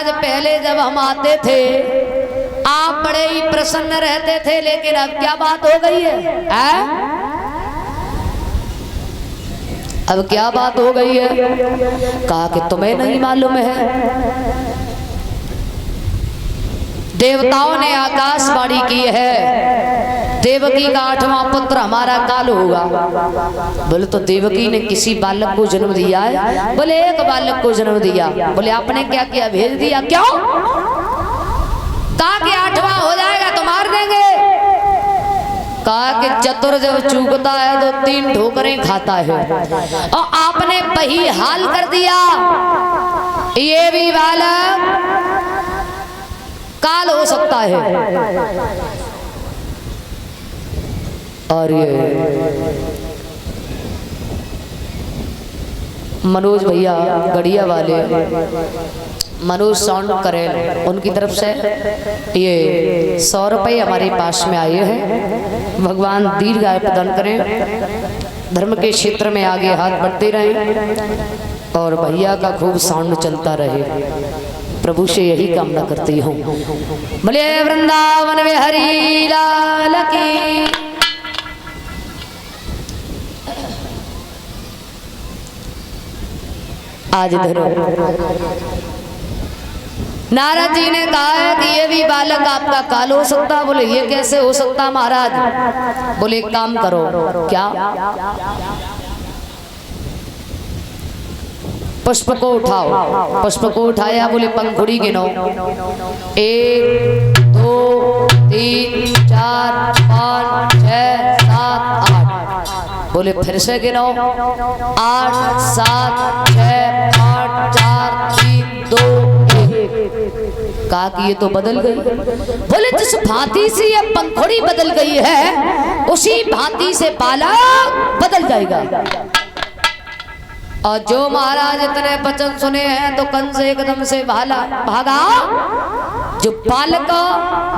महाराज पहले जब हम आते थे आप बड़े ही प्रसन्न रहते थे, लेकिन अब क्या बात हो गई है? अब क्या बात हो गई है? कहा कि तुम्हें नहीं मालूम है, देवताओं ने आकाशवाणी की है देवकी का 8वां पुत्र हमारा काल होगा। बोले तो देवकी ने किसी बालक को जन्म दिया है? बोले एक बालक को जन्म दिया। बोले आपने क्या किया? भेज दिया। क्यों? कहा कि 8वां हो जाएगा तो मार देंगे। कहा कि चतुर जब चूकता है तो 3 ठोकरें खाता है, और आपने वही हाल कर दिया। ये भी बालक काल हो सकता है। और ये मनोज भैया गढ़िया वाले, मनोज साउंड करेल, उनकी तरफ से ये 100 रुपये हमारे पास में आए हैं। भगवान दीर्घ आयु प्रदान करें, धर्म के क्षेत्र में आगे हाथ बढ़ते रहें और भैया का खूब साउंड चलता रहे। प्रभु से यही कामना करती हूँ। बोले वृंदावन में हरि लाल की। आज धरो। नारद जी ने कहा है कि ये भी बालक आपका काल हो सकता। बोले ये कैसे हो सकता महाराज? बोले एक काम करो। क्या? पुष्प को उठाओ। पुष्प को उठाया। बोले पंखुड़ी गिनो। 1 2 3 4 5 6 7 8। बोले फिर से गिनो। 8 7 6 5 4 3 2 1। कहा कि ये तो बदल गई। बोले जिस भांति से ये पंखुड़ी बदल गई है उसी भांति से बालक बदल जाएगा। और जो महाराज इतने वचन सुने हैं तो कंस एकदम से भागा। जो बालक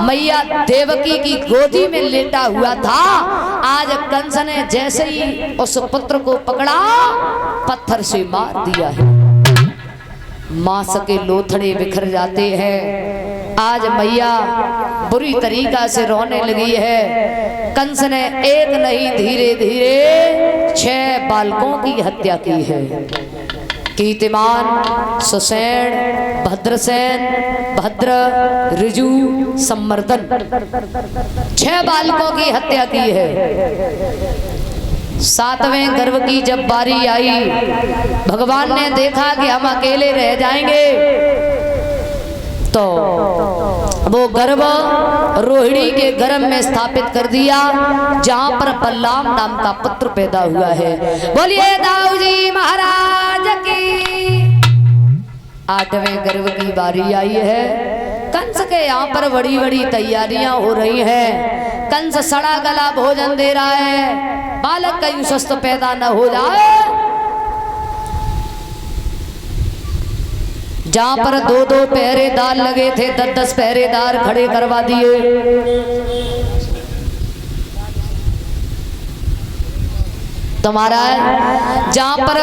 मैया देवकी की गोदी में लेटा हुआ था, आज कंस ने जैसे ही उस पुत्र को पकड़ा पत्थर से मार दिया है। मांस के लोथड़े बिखर जाते हैं। आज मैया बुरी तरीका से रोने लगी है। कंस ने एक नहीं धीरे धीरे 6 बालकों की हत्या की है। कीर्तिमान, सुसेन, भद्रसेन, भद्र, ऋजु, संवर्धन, 6 बालकों की हत्या की है। 7वें गर्भ की जब बारी आई, भगवान ने देखा कि हम अकेले रह जाएंगे, तो वो गर्भ रोहिणी के गर्भ में स्थापित कर दिया, जहां पर बलराम नाम का पुत्र पैदा हुआ है। बोलिए दाऊ जी महाराज की। 8वें गर्भ की बारी आई है। कंस के यहाँ पर बड़ी बड़ी तैयारियां हो रही हैं। कंस सड़ा गला भोजन दे रहा है, बालक कहीं स्वस्थ पैदा न हो जाए। जहां पर 2-2 पहरेदार लगे थे, 10-10 पहरेदार खड़े करवा दिए। तुम्हारा जहां पर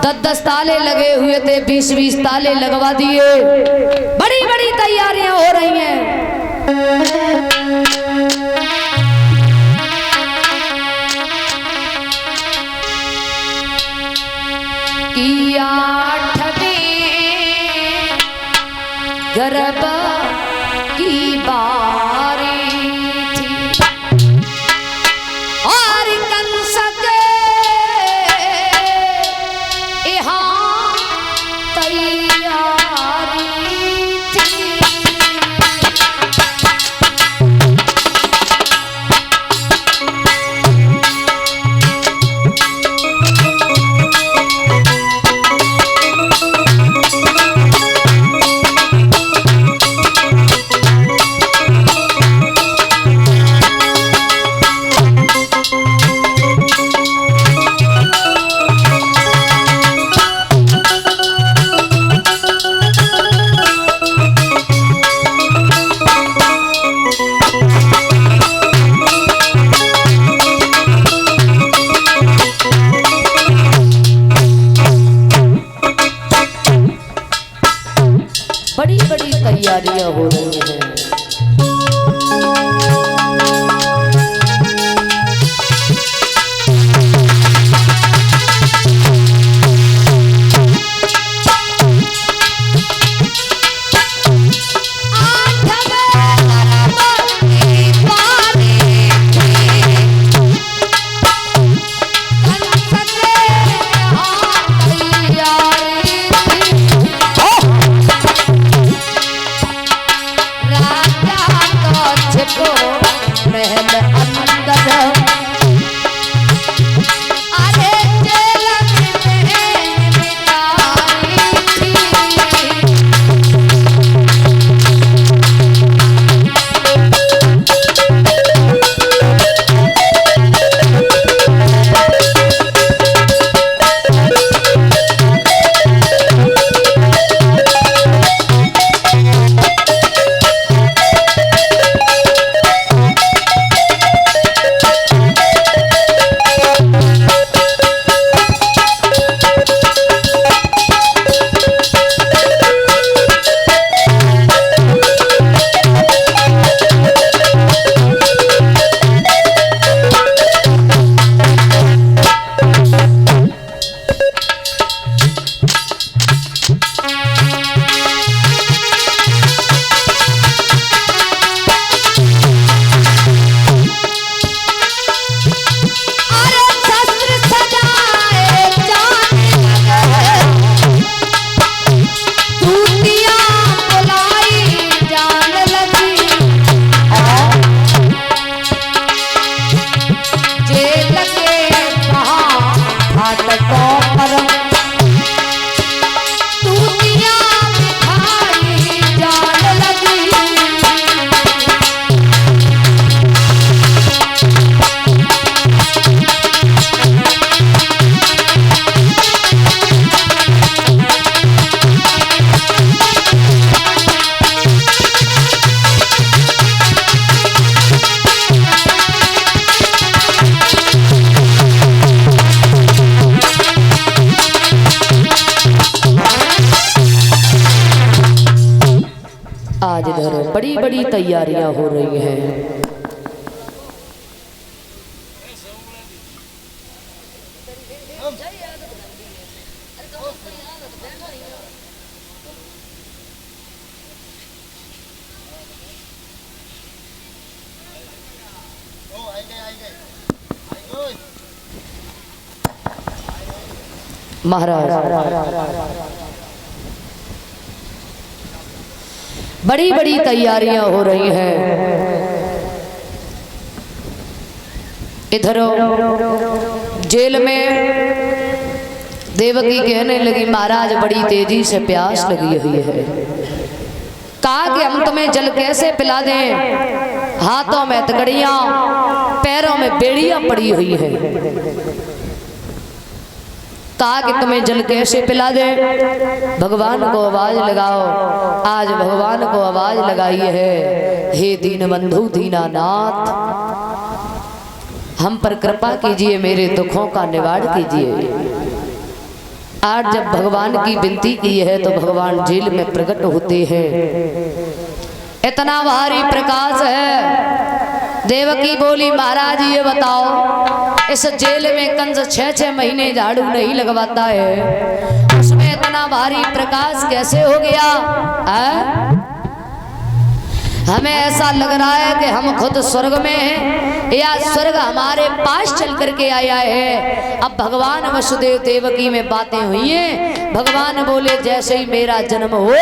10-10 ताले लगे हुए थे, 20-20 ताले लगवा दिए। बड़ी बड़ी तैयारियां हो रही हैं। कि 8वें गर्भ की बारी थी और कंस के यहाँ तैयारी थी। बड़ी बड़ी तैयारियां हो रही हैं। आज इधर बड़ी बड़ी तैयारियां हो रही हैं। महाराज बड़ी बड़ी तैयारियां हो रही हैं। इधर जेल में देवकी कहने लगी महाराज बड़ी तेजी से प्यास लगी हुई है। कहा कि हम तुम्हें जल कैसे पिला दें, हाथों में तगड़ियां पैरों में बेड़ियां पड़ी हुई है। कहा कि तुम्हें जल कैसे पिला दे, भगवान को आवाज लगाओ। आज भगवान को आवाज लगाई है, हे दीन बंधु दीनानाथ हम पर कृपा कीजिए, मेरे दुखों का निवाड़ कीजिए। आज जब भगवान की विनती की है तो भगवान जेल में प्रकट होते हैं। इतना भारी प्रकाश है। देवकी बोली महाराज ये बताओ इस जेल में कंस 6-6 महीने झाड़ू नहीं लगवाता है, उसमें इतना भारी प्रकाश कैसे हो गया है? हमें ऐसा लग रहा है कि हम खुद स्वर्ग में हैं या स्वर्ग हमारे पास चल करके आया है। अब भगवान वसुदेव देवकी में बातें हुई हैं। भगवान बोले जैसे ही मेरा जन्म हो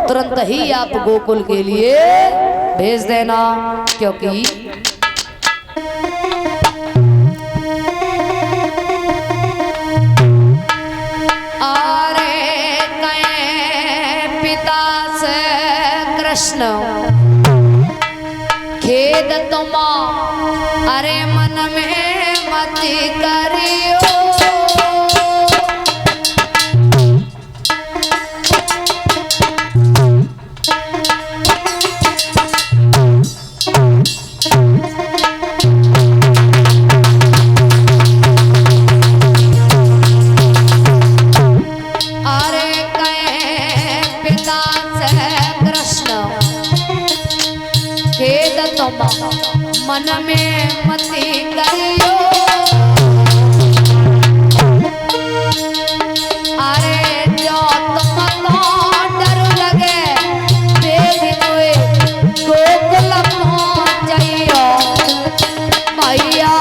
तुरंत ही आप गोकुल के लिए भेज देना, क्योंकि पिता से कृष्ण खेद तुम अरे मन में मत करियो, अरे कहे पिता से कृष्ण खेद तुम मन में मति करियो। अरे जो तुमको डर लगे देख हुए गोकुल पहुंच जाइयो मैया।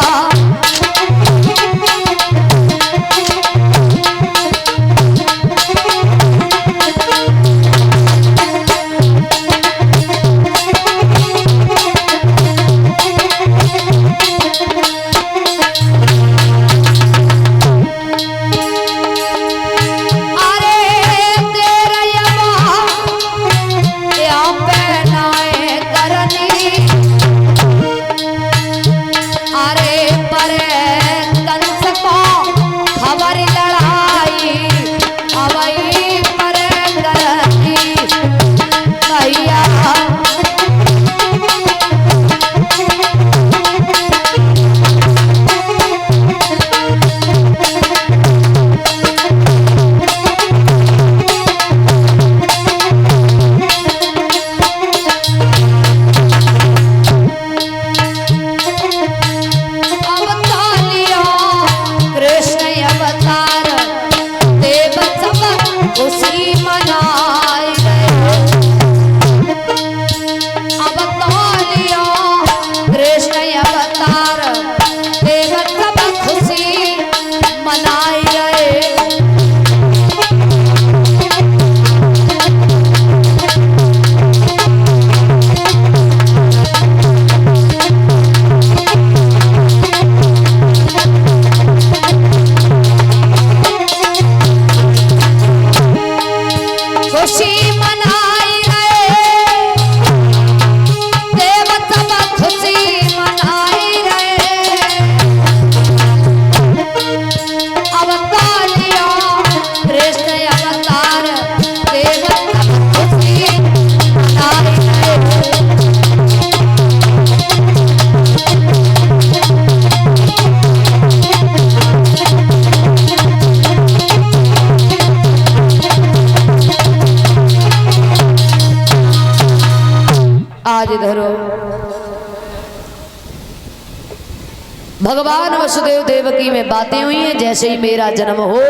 भगवान वसुदेव देवकी में बातें हुई हैं, जैसे ही मेरा जन्म हो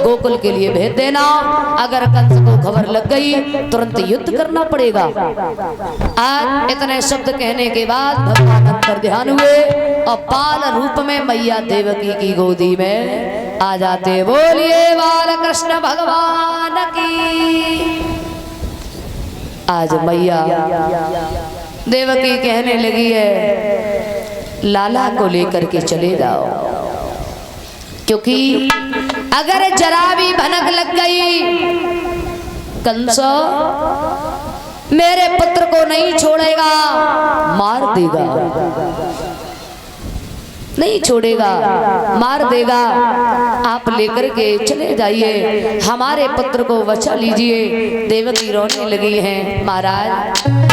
गोकुल के लिए भेज देना। अगर कंस को खबर लग गई तुरंत युद्ध करना पड़ेगा। आज इतने शब्द कहने के बाद भगवान अंतर ध्यान हुए और बाल रूप में मैया देवकी की गोदी में आ जाते। बोलिए बाल कृष्ण भगवान की। आज मैया देवकी कहने लगी है लाला को लेकर के चले जाओ, क्योंकि अगर जरा भी भनक लग गई कंस मेरे पुत्र को नहीं छोड़ेगा, मार देगा, नहीं छोड़ेगा, मार देगा। आप लेकर के चले जाइए, हमारे पुत्र को बचा लीजिए। देवकी रोने लगी हैं। महाराज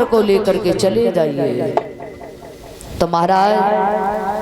को लेकर के चले जाइए। तो महाराज